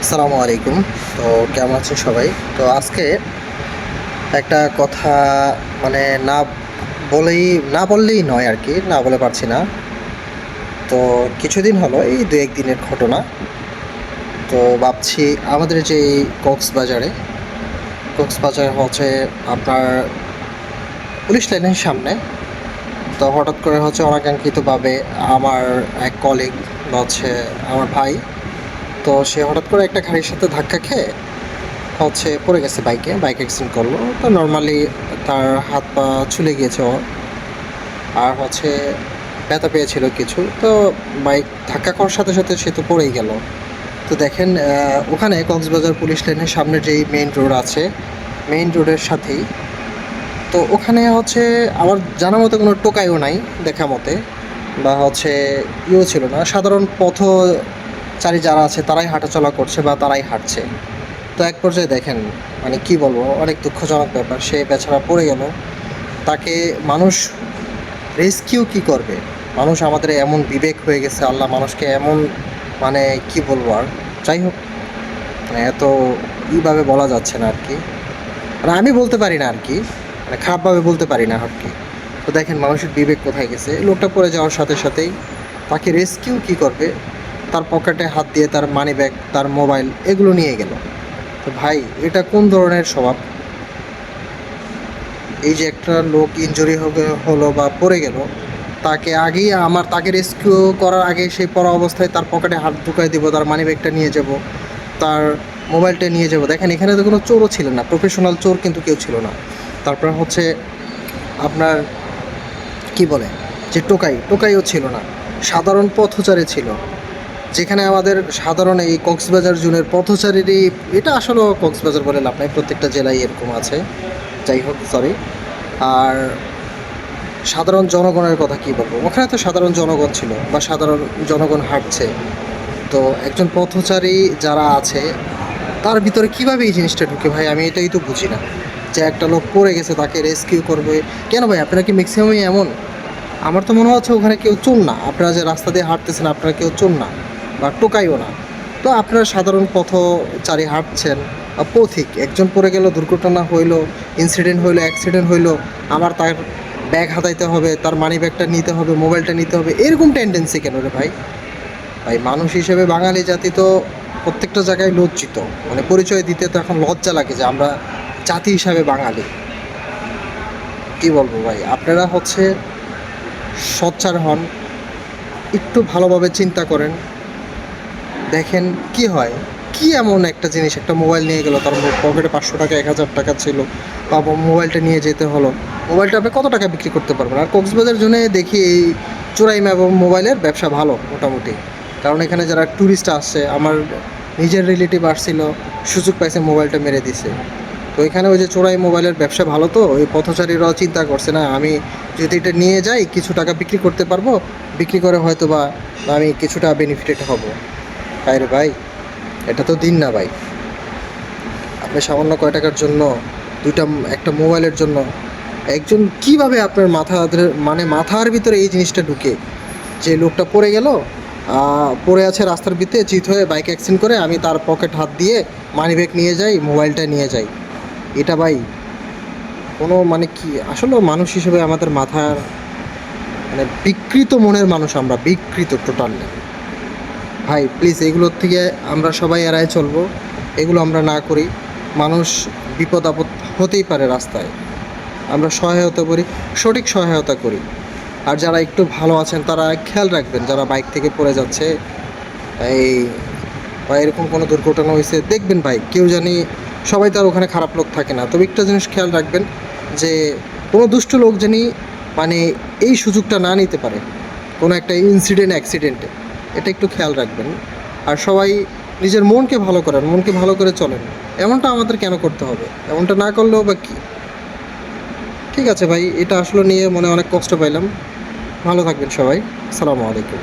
আসসালামু আলাইকুম। তো কেমন আছেন সবাই? তো আজকে একটা কথা মানে না বলেই না বললেই নয় আরকি। না বলে পারছি না। তো কিছুদিন হলো এই ২-১ দিনের ঘটনা। তো ভাবছি আমাদের যে এই কক্সবাজার হচ্ছে আপনার পুলিশ লাইনের সামনে। তো হঠাৎ করে হচ্ছে অনাকাঙ্ক্ষিতভাবে আমার এক কলিগ বা হচ্ছে আমার ভাই, তো সে হঠাৎ করে একটা গাড়ির সাথে ধাক্কা খেয়ে হচ্ছে পড়ে গেছে বাইক অ্যাক্সিডেন্ট করলো। তো নরমালি তার হাত পা ছুলে গিয়েছে ওর। আর হচ্ছে ব্যথা পেয়েছিল কিছু। তো বাইক ধাক্কা খাওয়ার সাথে, সাথে সে তো পড়েই গেল। তো দেখেন ওখানে কক্সবাজার পুলিশ লাইনের সামনে যেই মেইন রোড আছে, মেইন রোডের সাথেই তো ওখানে হচ্ছে আমার জানা মতে কোনো টোকাইও নাই দেখা মতে, বা হচ্ছে ইয়েও ছিল না। সাধারণ পথচারী যারা আছে তারাই হাঁটাচলা করছে বা তারাই হাঁটছে। তো এক পর্যায়ে দেখেন মানে কি বলবো, অনেক দুঃখজনক ব্যাপার। সে বেচারা পড়ে গেল। তাকে মানুষ রেস্কিউ কি করবে? মানুষ আমাদের এমন বিবেক হয়ে গেছে, আল্লাহ মানুষকে এমন মানে কি বলবো আর? যাই হোক, মানে এত ইভাবে বলা যাচ্ছে না আরকি। মানে আমি বলতে পারি না আরকি। মানে খারাপভাবে বলতে পারি না আরকি। তো দেখেন মানুষের বিবেক কোথায় গেছে। লোকটা পড়ে যাওয়ার সাথে, সাথেই তাকে রেস্কিউ কি করবে? তার পকেটে হাত দিয়ে তার মানিব্যাগ, তার মোবাইল এগুলো নিয়ে গেল। তো ভাই এটা কোন ধরনের স্বভাব? এই যে একটা লোক ইনজুরি হলো বা পড়ে গেল, তাকে রেস্কিউ করার আগে সেই পড়া অবস্থায় তার পকেটে হাত ঢুকাই দিব, তার মানিব্যাগটা নিয়ে যাব, তার মোবাইলটা নিয়ে যাব। দেখেন এখানে তো কোনো চোরও ছিল না, প্রফেশনাল চোর কিন্তু কেউ ছিল না। তারপর হচ্ছে আপনার কি বলে যে টোকাইও ছিল না, সাধারণ পথচারী ছিল। যেখানে আমাদের সাধারণ এই কক্সবাজার জোনের পথচারীরই, এটা আসলে কক্সবাজার বলে লাভ নাই, প্রত্যেকটা জেলায় এরকম আছে। যাই হোক, সরি। আর সাধারণ জনগণের কথা কি বলবো, ওখানে তো সাধারণ জনগণ ছিল বা সাধারণ জনগণ হাঁটছে। তো একজন পথচারী যারা আছে তার ভিতরে কিভাবে এই জিনিসটা ঢুকে ভাই, আমি এটাই তো বুঝি না। যে একটা লোক পড়ে গেছে তাকে রেস্কিউ করবে কেন ভাই? আপনারা কি ম্যাক্সিমামই এমন? আমার তো মনে হচ্ছে ওখানে কেউ চোর না, আপনারা যে রাস্তা দিয়ে হাঁটতেছেন আপনারা কেউ চোর না বা টোকাইও না। তো আপনারা সাধারণ পথচারী হাঁটছেন, পথিক একজন পড়ে গেল, দুর্ঘটনা হইলো, ইনসিডেন্ট হইলো, অ্যাক্সিডেন্ট হইলো, আমার তার ব্যাগ হাতাইতে হবে, তার মানি ব্যাগটা নিতে হবে, মোবাইলটা নিতে হবে, এরকম টেন্ডেন্সি কেন রে ভাই? ভাই মানুষ হিসেবে বাঙালি জাতি তো প্রত্যেকটা জায়গায় লজ্জিত। মানে পরিচয় দিতে তো এখন লজ্জা লাগে যে আমরা জাতি হিসাবে বাঙালি। কি বলবো ভাই, আপনারা হচ্ছে সোচ্চার হন, একটু ভালোভাবে চিন্তা করেন। দেখেন কি হয়। কি এমন একটা জিনিস, একটা মোবাইল নিয়ে গেল, তার পকেটে ৫০০ টাকা ১০০০ টাকা ছিল, বা মোবাইলটা নিয়ে যেতে হলো। মোবাইলটা আপনি কত টাকা বিক্রি করতে পারবেন? আর কক্সবাজার জোনে দেখি এই চোরাই এবং মোবাইলের ব্যবসা ভালো মোটামুটি। কারণ এখানে যারা ট্যুরিস্ট আসছে, আমার নিজের রিলেটিভ আসছিল, সুযোগ পাইছে মোবাইলটা মেরে দিছে। তো এখানে ওই যে চোরাই মোবাইলের ব্যবসা ভালো, তো ওই পথচারীরাও চিন্তা করছে না আমি যদি এটা নিয়ে যাই কিছু টাকা বিক্রি করতে পারবো, বিক্রি করে হয়তো বা আমি কিছুটা বেনিফিটেড হব। তাই রে ভাই, এটা তো দিন না ভাই। আপনি সামান্য কয় টাকার জন্য দুইটা একটা মোবাইলের জন্য একজন কিভাবে আপনার মানে মাথার ভিতরে এই জিনিসটা ঢুকে যে লোকটা পড়ে গেল, পড়ে আছে রাস্তার ভিতরে চিত হয়ে, বাইক অ্যাক্সিডেন্ট করে, আমি তার পকেট হাত দিয়ে মানিব্যাগ নিয়ে যাই, মোবাইলটা নিয়ে যাই। এটা ভাই কোনো মানে কি আসলে মানুষ হিসেবে আমাদের মাথার মানে বিকৃত মনের মানুষ আমরা, বিকৃত টোটালি। ভাই প্লিজ এগুলোর থেকে আমরা সবাই এড়ায় চলবো, এগুলো আমরা না করি। মানুষ বিপদ আপদ হতেই পারে রাস্তায়, আমরা সহায়তা করি, সঠিক সহায়তা করি। আর যারা একটু ভালো আছেন তারা খেয়াল রাখবেন, যারা বাইক থেকে পড়ে যাচ্ছে এই বা এরকম কোনো দুর্ঘটনা হয়েছে দেখবেন ভাই, কেউ জানি, সবাই তো আর ওখানে খারাপ লোক থাকে না। তবে একটা জিনিস খেয়াল রাখবেন যে কোনো দুষ্ট লোক জানি মানে এই সুযোগটা না নিতে পারে কোনো একটা অ্যাক্সিডেন্টে, এটা একটু খেয়াল রাখবেন। আর সবাই নিজের মনকে ভালো করেন, মনকে ভালো করে চলেন। এমনটা আমাদের কেন করতে হবে? এমনটা না করলেও বা কী? ঠিক আছে ভাই, এটা আসলে নিয়ে মনে অনেক কষ্ট পাইলাম। ভালো থাকবেন সবাই। আসসালামু আলাইকুম।